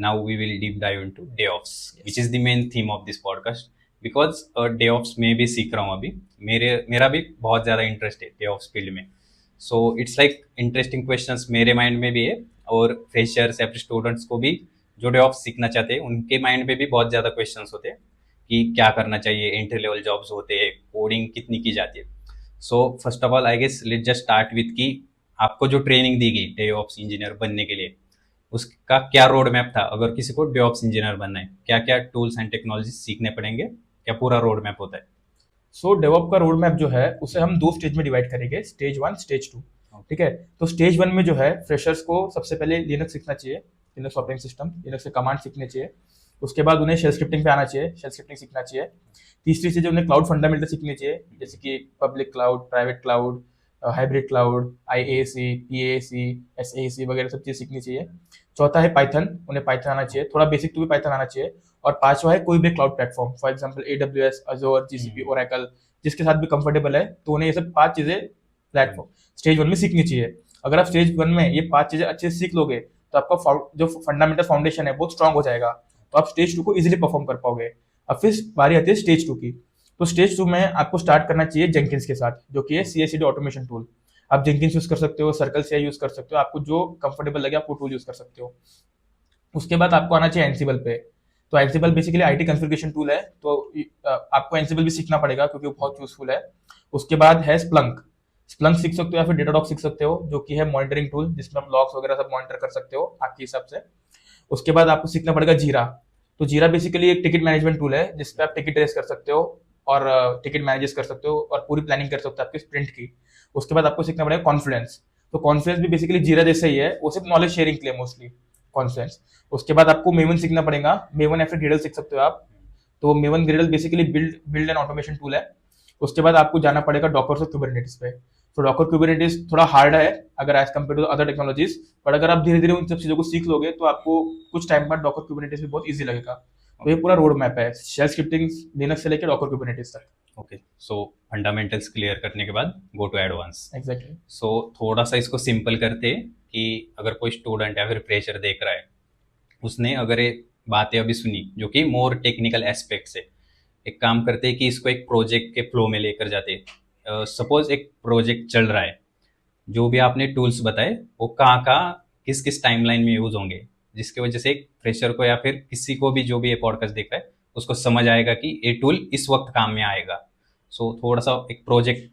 now we will deep dive into DevOps, which is the main theme of this podcast. Because DevOps में भी सीख रहा हूँ अभी, मेरा भी बहुत ज़्यादा इंटरेस्ट है DevOps फील्ड में. So it's like interesting questions मेरे माइंड में भी है, और फ्रेशर्स या फिर स्टूडेंट्स को भी जो DevOps सीखना चाहते हैं उनके माइंड में भी बहुत ज़्यादा क्वेश्चंस होते हैं कि क्या करना चाहिए, एंट्री लेवल जॉब्स होते हैं, कोडिंग कितनी की जाती है. So first of all I guess let just start with कि आपको जो ट्रेनिंग दी गई DevOps इंजीनियर बनने के लिए, उसका क्या रोड मैप था. अगर किसी को DevOps इंजीनियर बनना है, क्या क्या टूल्स एंड टेक्नोलॉजी सीखने पड़ेंगे, क्या पूरा रोड मैप होता है? सो डेवॉप का रोड मैप जो है उसे हम 2 स्टेज में डिवाइड करेंगे, स्टेज 1, स्टेज 2. ठीक है. तो स्टेज 1 में जो है फ्रेशर्स को सबसे पहले लिनक्स सीखना चाहिए, लिनक्स ऑपरेटिंग सिस्टम, लिनक्स के कमांड सीखने चाहिए. उसके बाद उन्हें शेल स्क्रिप्टिंग पे आना चाहिए, शेल स्क्रिप्टिंग सीखना चाहिए. तीसरी चीज उन्हें क्लाउड फंडामेंटल सीखनी चाहिए, जैसे कि public cloud, private cloud, hybrid cloud, IaaC, PaaC, SaaC वगैरह सब चीज सीखनी चाहिए. चौथा है पाइथन, उन्हें पाइथन आना चाहिए, थोड़ा बेसिक टू भी पाइथन आना चाहिए. और पांचवा है कोई भी cloud platform, for example AWS, Azure, GCP, Oracle, जिसके साथ भी कंफर्टेबल है, तो उन्हें ये सब 5 चीजें प्लेटफॉर्म स्टेज 1 में सीखनी चाहिए. अगर आप स्टेज 1 में ये 5 चीजें अच्छे से सीख लोगे तो आपका जो फंडामेंटल फाउंडेशन है बहुत स्ट्रांग हो जाएगा, तो आप स्टेज 2 को इजीली परफॉर्म कर पाओगे. अब फिर बारी आती है स्टेज 2 की. तो स्टेज 2 में आपको स्टार्ट करना चाहिए जेंकिंस के साथ, जो कि है CI/CD ऑटोमेशन टूल. आप जेंकिंस यूज कर सकते हो, सर्कल CI यूज कर सकते हो, आपको जो कंफर्टेबल लगे आप वो टूल यूज कर सकते हो. उसके बाद आपको आना चाहिए एनसिबल पे. तो एनसिबल बेसिकली IT कॉन्फ़िगरेशन टूल है, तो आपको एनसिबल भी सीखना पड़ेगा क्योंकि वो बहुत यूजफुल है. उसके बाद है स्प्लंक. स्प्लंक सीख सकते हो या फिर डेटाडॉग सीख सकते हो, जो कि है मॉनिटरिंग टूल, जिसमें आप लॉग्स वगैरह सब मॉनिटर कर सकते हो आपके हिसाब से. उसके बाद आपको सीखना पड़ेगा जीरा. तो जीरा बेसिकली एक टिकट मैनेजमेंट टूल है, जिसपे आप टिकट रेस कर सकते हो और टिकट मैनेज कर सकते हो और पूरी प्लानिंग कर सकते हो आपके स्प्रिंट की. उसके बाद आपको सीखना पड़ेगा कॉन्फ्लुएंस. तो कॉन्फ्लुएंस भी बेसिकली जीरा जैसे ही है, वो सिर्फ नॉलेज शेयरिंग के लिए मोस्टली कॉन्फ्लुएंस. उसके बाद आपको मेवन सीखना पड़ेगा, मेवन या फिर ग्रिडल सीख सकते हो आप. तो maven ग्रिडल basically build and automation tool है. उसके बाद आपको जाना पड़ेगा डॉकर और कुबरनेटिस पे. तो डॉकर कुबरनेटिस थोड़ा हार्ड है अगर as compare to other technologies, but अगर आप धीरे धीरे उन सब चीजों को सीख लोगे तो आपको कुछ टाइम बाद डॉकर कुबरनेटिस भी बहुत ईजी लगेगा. तो ये पूरा रोड मैप है शेल स्क्रिप्टिंग लिनक्स से लेकर डॉकर कुबरनेटिस तक. ओके, सो फंडामेंटल्स क्लियर करने के बाद गो टू एडवांस. एग्जैक्टली. सो थोड़ा सा इसको सिंपल करते हैं कि अगर कोई स्टूडेंट या फिर फ्रेशर देख रहा है, उसने अगर ये बातें अभी सुनी जो कि मोर टेक्निकल एस्पेक्ट्स है, एक काम करते हैं कि इसको एक प्रोजेक्ट के फ्लो में लेकर जाते हैं. सपोज एक प्रोजेक्ट चल रहा है, जो भी आपने टूल्स बताए वो कहाँ कहाँ किस किस टाइमलाइन में यूज होंगे, जिसकी वजह से एक फ्रेशर को या फिर किसी को भी जो भी ये पॉडकास्ट देख रहा है उसको समझ आएगा कि ये टूल इस वक्त काम में आएगा. सो थोड़ा सा एक प्रोजेक्ट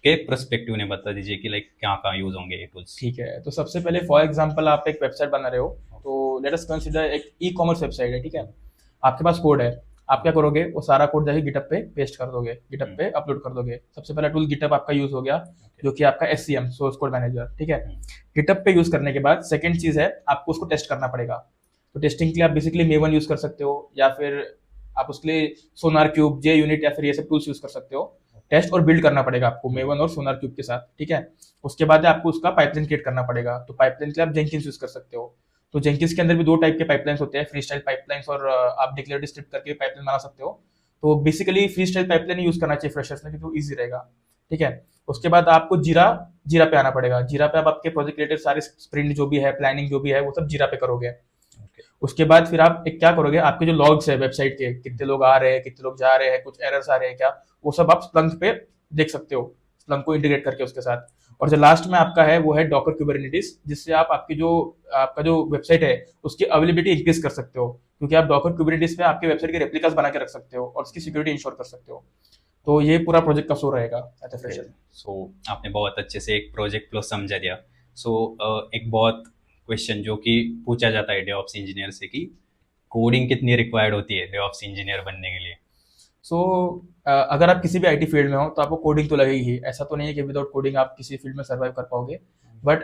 के पर्सपेक्टिव ने बता दीजिए कि लाइक कहाँ कहाँ यूज होंगे ये टूल्स. ठीक है. तो सबसे पहले फॉर एग्जांपल आप एक वेबसाइट बना रहे हो, तो लेट अस कंसीडर एक ई-कॉमर्स वेबसाइट है. ठीक है. आपके पास कोड है, आप क्या करोगे, वो सारा कोड जाके गिटहब पे पेस्ट कर दोगे, गिटहब पे अपलोड कर दोगे. सबसे पहला टूल गिटहब आपका यूज हो गया, जो कि आपका SCM, सोर्स कोड मैनेजर. ठीक है. गिटहब पे यूज करने के बाद सेकंड चीज है आपको उसको टेस्ट करना पड़ेगा. तो टेस्टिंग के लिए आप बेसिकली मेवन यूज कर सकते हो, या फिर आप उसके लिए सोनार क्यूब, JUnit या फिर ये सब टूल्स यूज कर सकते हो. टेस्ट और बिल्ड करना पड़ेगा आपको मेवन और सोनार क्यूब के साथ. ठीक है. उसके बाद आपको उसका पाइपलाइन क्रिएट करना पड़ेगा. तो पाइपलाइन के लिए आप जेंकिंस यूज कर सकते हो. तो जेंकिंस के अंदर भी 2 टाइप के पाइपलाइंस होते हैं, फ्री स्टाइल पाइपलाइंस और आप डिक्लेरेटिव स्क्रिप्ट करके पाइपलाइन बना सकते हो. तो basically free style pipeline use करना चाहिए फ्रेशर्स में, क्योंकि वो ईजी रहेगा. ठीक है. उसके बाद आपको जीरा पे आना पड़ेगा. जीरा पे आप आपके प्रोजेक्ट रिलेटेड सारे स्प्रिंट जो भी है, प्लानिंग जो भी है, वो सब जीरा पे करोगे. उसके बाद फिर आप एक क्या करोगे, आपके जो लॉग्स है वेबसाइट के, कितने लोग आ रहे हैं, कितने लोग जा रहे हैं, कुछ एरर्स आ रहे हैं क्या, वो सब आप स्प्लंक पे देख सकते हो, स्प्लंक को इंटीग्रेट करके उसके साथ. और जो लास्ट में आपका है वो है डॉकर कुबरनेटिस, जिससे आप आपका जो वेबसाइट है उसकी अवेलेबिलिटी इंक्रीज कर सकते हो, क्योंकि आप डॉकर कुबरनेटिस पे आपके वेबसाइट के रेप्लिकास बना के रख सकते हो और उसकी सिक्योरिटी इंश्योर कर सकते हो. तो ये पूरा प्रोजेक्ट का फ्लो रहेगा एज अ फ्रेशर. सो आपने बहुत अच्छे से एक प्रोजेक्ट फ्लो समझा दिया. सो एक बहुत क्वेश्चन जो कि पूछा जाता है DevOps इंजीनियर से कि कोडिंग कितनी रिक्वायर्ड होती है DevOps इंजीनियर बनने के लिए. सो अगर आप किसी भी IT फील्ड में हो तो आपको कोडिंग तो लगेगी ही. ऐसा तो नहीं है कि विदाउट कोडिंग आप किसी फील्ड में सर्वाइव कर पाओगे, बट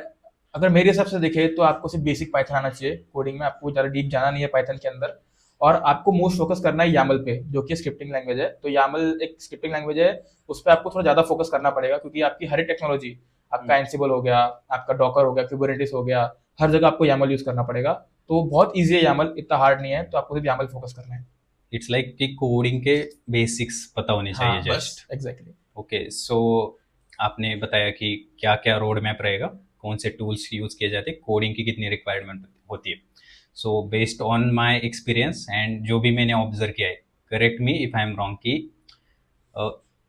अगर मेरे हिसाब से देखें तो आपको सिर्फ बेसिक पाइथन आना चाहिए. कोडिंग में आपको ज़्यादा डीप जाना नहीं है पाइथन के अंदर. और आपको मोस्ट फोकस करना है YAML पे, जो कि स्क्रिप्टिंग लैंग्वेज है. तो YAML एक स्क्रिप्टिंग लैंग्वेज है, उस पर आपको थोड़ा ज़्यादा फोकस करना पड़ेगा, क्योंकि आपकी हर एक टेक्नोलॉजी, आपका एंसिबल हो गया, आपका डॉकर हो गया, कुबरनेटिस हो गया, हर जगह आपको YAML यूज करना पड़ेगा. तो बहुत ईजी है YAML, इतना हार्ड नहीं है. तो आपको सिर्फ YAML फोकस करना है. इट्स लाइक कि कोडिंग के बेसिक्स पता होने चाहिए जस्ट. एग्जैक्टली. ओके, सो आपने बताया कि क्या क्या रोड मैप रहेगा, कौन से टूल्स यूज किए जाते हैं, कोडिंग की कितनी रिक्वायरमेंट होती है. So based on my experience and जो भी मैंने ऑब्जर्व किया है, correct me if I am wrong, कि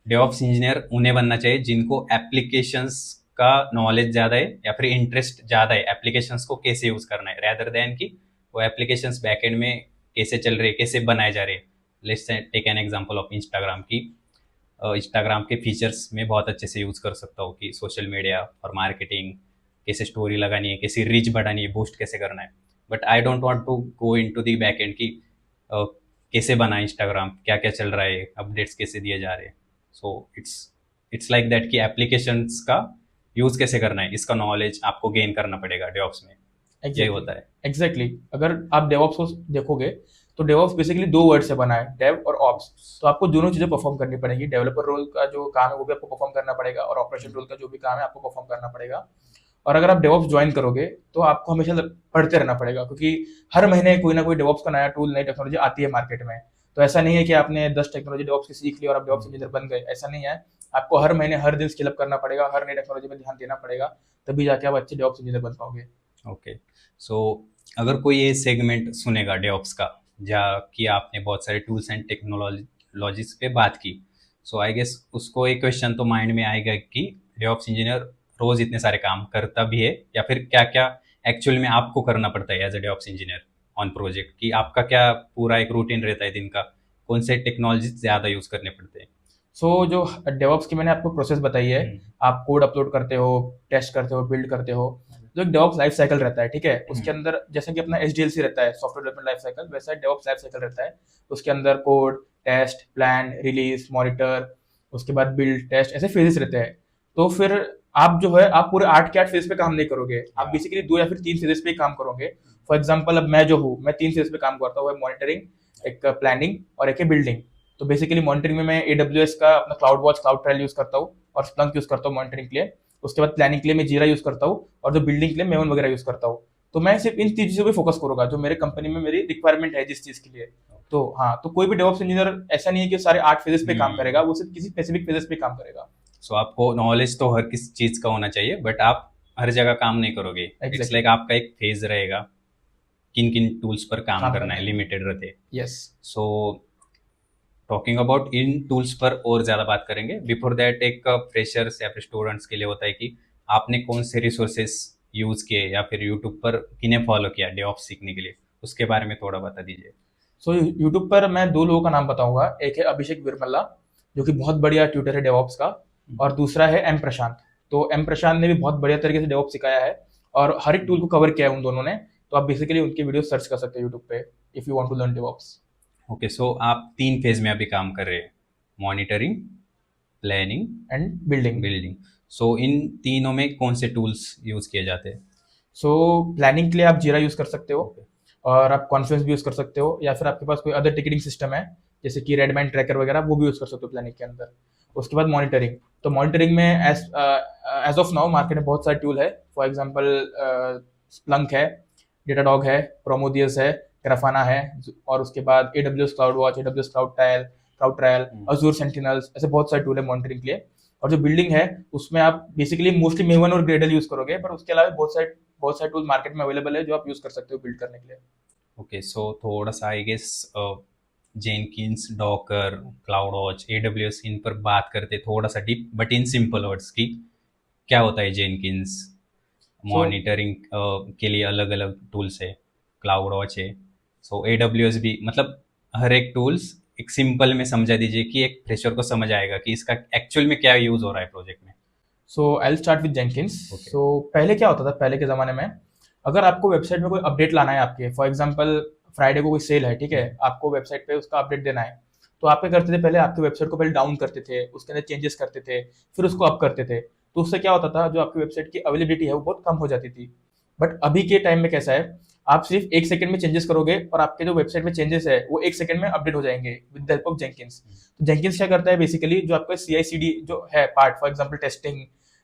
डेवऑप्स इंजीनियर उन्हें बनना चाहिए जिनको एप्लीकेशंस का नॉलेज ज़्यादा है या फिर इंटरेस्ट ज़्यादा है एप्लीकेशंस को कैसे यूज़ करना है, रैदर देन कि वो एप्लीकेशंस बैकएंड में कैसे चल रहे हैं, कैसे बनाए जा रहे हैं। Let's take an example of Instagram की, इंस्टाग्राम के फीचर्स में बहुत अच्छे से यूज़ कर सकता हूँ कि सोशल मीडिया और मार्केटिंग, कैसे स्टोरी लगानी है, कैसे रीच बढ़ानी है, बूस्ट कैसे करना है। But I don't want to go into the back end की कैसे बना इंस्टाग्राम, क्या क्या चल रहा है, अपडेट्स कैसे दिए जा रहे हैं। सो इट्स लाइक दैट कि एप्लीकेशंस का यूज़ कैसे करना है, इसका नॉलेज आपको गेन करना पड़ेगा डेवऑप्स में। ये होता है एग्जैक्टली। अगर आप डेवऑप्स को देखोगे तो डेवऑप्स बेसिकली दो वर्ड से बना है, डेव और ऑप्स। तो आपको दोनों चीजें परफॉर्म करनी पड़ेगी। डेवलपर रोल का जो काम है वो भी आपको परफॉर्म करना पड़ेगा, और ऑपरेशन रोल का जो भी काम है आपको परफॉर्म करना पड़ेगा। और अगर आप डेवऑप्स ज्वाइन करोगे तो आपको हमेशा पढ़ते रहना पड़ेगा, क्योंकि हर महीने कोई ना कोई डेवऑप्स का नया टूल, नई टेक्नोलॉजी आती है मार्केट में। तो ऐसा नहीं है कि आपने 10 टेक्नोलॉजी डेवऑप्स की सीख ली और आप डेवऑप्स इंजीनियर बन गए, ऐसा नहीं है। आपको हर महीने हर दिन स्किल अप करना पड़ेगा, हर नई टेक्नोलॉजी में ध्यान देना पड़ेगा, तभी जाके आप अच्छे डेवऑप्स इंजीनियर बन पाओगे। ओके। सो अगर कोई ये सेगमेंट सुनेगा डेवऑप्स का, जहाँ कि आपने बहुत सारे टूल्स एंड टेक्नोलॉजीज पे बात की, सो आई गेस उसको एक क्वेश्चन तो माइंड में आएगा कि डेवऑप्स इंजीनियर रोज इतने सारे काम करता भी है, या फिर क्या क्या एक्चुअल में आपको करना पड़ता है as a DevOps engineer on project, कि आपका क्या पूरा एक रूटीन रहता है दिन का, कौन से टेक्नोलॉजी ज़्यादा यूज़ करने पड़ते हैं। सो जो डेवऑप्स की मैंने आपको प्रोसेस बताई है, आप कोड अपलोड करते हो, टेस्ट करते हो, बिल्ड करते हो। जो एक डेवऑप्स लाइफ साइकिल रहता है, ठीक है, उसके अंदर जैसे कि अपना एसडीएलसी रहता है, सॉफ्टवेयर डेवलपमेंट लाइफ साइकिल, वैसा डेवऑप्स लाइफ साइकिल रहता है। उसके अंदर code, test, plan, release, monitor, उसके बाद बिल्ड, टेस्ट, ऐसे फेजेस रहते हैं। तो फिर आप जो है आप पूरे 8 के 8 फेज पे काम नहीं करोगे, आप बेसिकली 2 या फिर 3 फेजेस पे काम करोगे। फॉर एग्जाम्पल अब मैं जो हूँ, मैं 3 फेज पे काम करता हूँ, मॉनिटरिंग, एक प्लानिंग और एक है बिल्डिंग। तो बेसिकली मॉनिटरिंग में मैं AWS का अपना cloud watch, cloud trial use करता हूँ और स्प्लंक यूज करता हूँ मॉनिटरिंग के लिए। उसके बाद प्लानिंग के लिए मैं जीरा यूज करता हूँ, और जो बिल्डिंग के लिए मेवन वगैरह यूज करता हूँ। तो मैं सिर्फ इन चीजों पे फोकस करूंगा जो मेरे कंपनी में मेरी रिक्वायरमेंट है जिस चीज के लिए। तो हाँ, तो कोई भी डेवऑप्स इंजीनियर ऐसा नहीं है कि सारे 8 फेजेस पे काम करेगा, वो सिर्फ किसी स्पेसिफिक फेजेस पे काम करेगा। सो आपको नॉलेज तो हर किसी चीज का होना चाहिए, बट आप हर जगह काम नहीं करोगे। इट्स लाइक आपका एक फेज रहेगा, किन किन टूल्स पर काम करना है, लिमिटेड रहते। Yes. So talking about in tools पर और ज़्यादा बात करेंगे। बिफोर दैट एक फ्रेशर्स या फिर स्टूडेंट्स के लिए होता है कि आपने कौन से रिसोर्सेस यूज़ किए या फिर यूट्यूब पर किन्हें फॉलो किया डेवऑप्स सीखने के लिए, उसके बारे में थोड़ा बता दीजिए। सो यूट्यूब पर मैं 2 लोगों का नाम बताऊंगा। एक है अभिषेक विरमल्ला, जो कि बहुत बढ़िया ट्यूटर है डेवऑप्स का, और दूसरा है एम प्रशांत। तो एम प्रशांत ने भी बहुत बढ़िया तरीके से डेवऑप्स सिखाया है और हर एक टूल को कवर किया है उन दोनों ने। तो आप बेसिकली उनके वीडियो सर्च कर सकते हैं यूट्यूब पे, if you want to learn DevOps. Okay, so आप 3 फेज में अभी काम कर रहे हैं, monitoring, planning and building. So इन तीनों में कौन से टूल्स यूज़ किए जाते हैं? सो प्लानिंग के लिए आप जीरा यूज कर सकते हो, और आप कॉन्फ्रेंस भी यूज कर सकते हो, या फिर आपके पास कोई अदर टिकटिंग सिस्टम है जैसे कि रेडमैन ट्रैकर वगैरह, वो भी यूज कर सकते हो प्लानिंग के अंदर। उसके बाद मॉनिटरिंग, तो मॉनिटरिंग में एज ऑफ नाउ मार्केट में बहुत सारे टूल है। फॉर एग्जांपल स्प्लंक है, डेटाडॉग है, प्रोमोदियस है, ग्राफाना है, और उसके बाद AWS cloud watch, AWS cloud trial, Azzur sentinels, ऐसे बहुत सारे टूल है मॉनिटरिंग के लिए। और जो बिल्डिंग है उसमें आप बेसिकली मोस्टली मेवन और ग्रेडल यूज करोगे, पर उसके अलावा बहुत सारे टूल मार्केट में अवेलेबल है जो आप यूज कर सकते हो बिल्ड करने के लिए। ओके, सो थोड़ा सा I guess Jenkins, Docker, cloud watch, AWS, इन पर बात करते थोड़ा सा deep, but in simple words की क्या होता है जेनकिंस? मॉनिटरिंग के लिए अलग अलग टूल्स है, क्लाउड वॉच है, सो AWS भी, मतलब हर एक टूल्स एक सिंपल में समझा दीजिए कि एक फ्रेशर को समझ आएगा कि इसका एक्चुअल में क्या यूज हो रहा है प्रोजेक्ट में। So I will start with Jenkins. So पहले क्या होता था, पहले के ज़माने में अगर आपको वेबसाइट में कोई अपडेट लाना है आपके, फॉर एग्जांपल फ्राइडे को कोई सेल है, ठीक है, आपको वेबसाइट पे उसका अपडेट देना है, तो आप क्या करते थे, पहले आपकी वेबसाइट को पहले डाउन करते थे, उसके अंदर चेंजेस करते थे, फिर उसको अप करते थे। तो उससे क्या होता था, जो आपकी वेबसाइट की अवेलेबिलिटी है वो बहुत कम हो जाती थी। बट अभी के टाइम में कैसा है, आप सिर्फ 1 सेकंड में चेंजेस करोगे और आपके जो वेबसाइट में चेंजेस है वो 1 सेकंड में अपडेट हो जाएंगे with the help of Jenkins. तो जेनकिंस क्या करता है, बेसिकली जो आपका CI/CD जो है part, for example testing,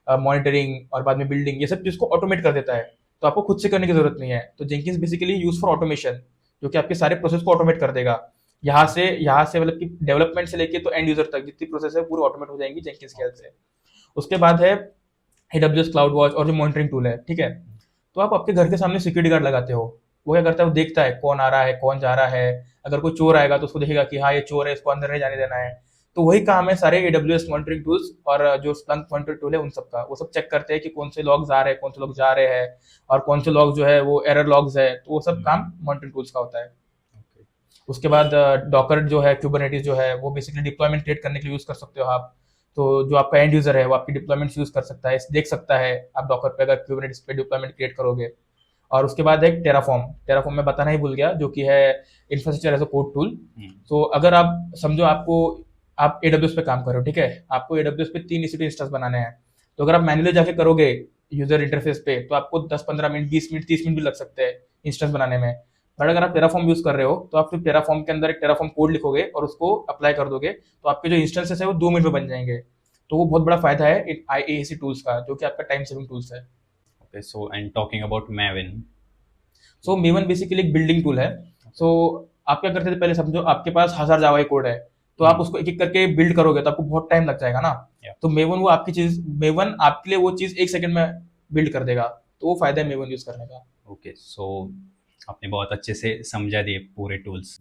monitoring और बाद में बिल्डिंग, ये सब चीज को ऑटोमेट कर देता है। तो आपको खुद से करने की जरूरत नहीं है। तो Jenkins basically use for automation, जो कि आपके सारे प्रोसेस को ऑटोमेट कर देगा। यहाँ से मतलब कि डेवलपमेंट से लेके तो एंड यूजर तक जितनी प्रोसेस है पूरी ऑटोमेट हो जाएंगी जेनकिंस की हेल्प से। उसके बाद है AWS क्लाउड वॉच और जो मॉनिटरिंग टूल है, ठीक है। तो आप आपके घर के सामने सिक्योरिटी गार्ड लगाते हो, वो क्या करता है, वो देखता है कौन आ रहा है, कौन जा रहा है। अगर कोई चोर आएगा तो उसको देखेगा कि हाँ ये चोर है, इसको अंदर नहीं जाने देना है। तो वही काम है सारे AWS मॉनिटरिंग टूल्स और जो Splunk मॉनिटरिंग टूल है उन सब का। वो सब चेक करते हैं कि कौन से लॉग्स आ रहे हैं, कौन से लोग जा रहे हैं, और कौन से लॉग जो है वो एरर लॉग्स है। तो वो सब काम मॉनिटरिंग टूल्स का होता है। ओके। उसके बाद डॉकर जो है, क्यूबरनेटिस जो है, वो बेसिकली डिप्लॉयमेंट क्रिएट करने के लिए यूज कर सकते हो आप। तो जो आपका एंड यूजर है वो आपकी डिप्लॉयमेंट यूज कर सकता है, देख सकता है आप डॉकर पे अगर क्यूबरनेटिस पे डिप्लॉयमेंट क्रिएट करोगे। और उसके बाद एक टेराफॉर्म, टेराफॉर्म में बताना ही भूल गया, जो कि है infrastructure as a code tool. तो अगर आप समझो आपको, आप AWS पे काम कर रहे हो, ठीक है, आपको AWS पे 3 EC2 इंस्टेंस बनाने हैं। तो अगर आप मैन्युअली जाके करोगे यूजर इंटरफेस पे तो आपको 10-15 मिनट, 20 मिनट, 30 मिनट भी लग सकते हैं इंस्टेंस बनाने में। बट अगर आप टेराफॉर्म यूज कर रहे हो तो आप फिर टेराफॉर्म के अंदर एक टेराफॉर्म कोड लिखोगे और उसको अप्लाई कर दोगे, तो आपके जो इंस्टेंसेस है वो 2 मिनट में बन जाएंगे। तो वो बहुत बड़ा फायदा है इन IAC टूल्स का, जो कि आपका टाइम सेविंग टूल्स है। Okay, so and talking about Maven. So maven basically एक बिल्डिंग टूल है। सो आप क्या करते थे, पहले समझो आपके पास 1000 जावा कोड है, तो आप उसको एक एक करके बिल्ड करोगे तो आपको बहुत टाइम लग जाएगा ना। Yeah. तो मेवन वो आपकी चीज, मेवन आपके लिए वो चीज 1 सेकंड में बिल्ड कर देगा। तो वो फायदा है मेवन यूज करने का। Okay, so आपने बहुत अच्छे से समझा दिए पूरे टूल्स।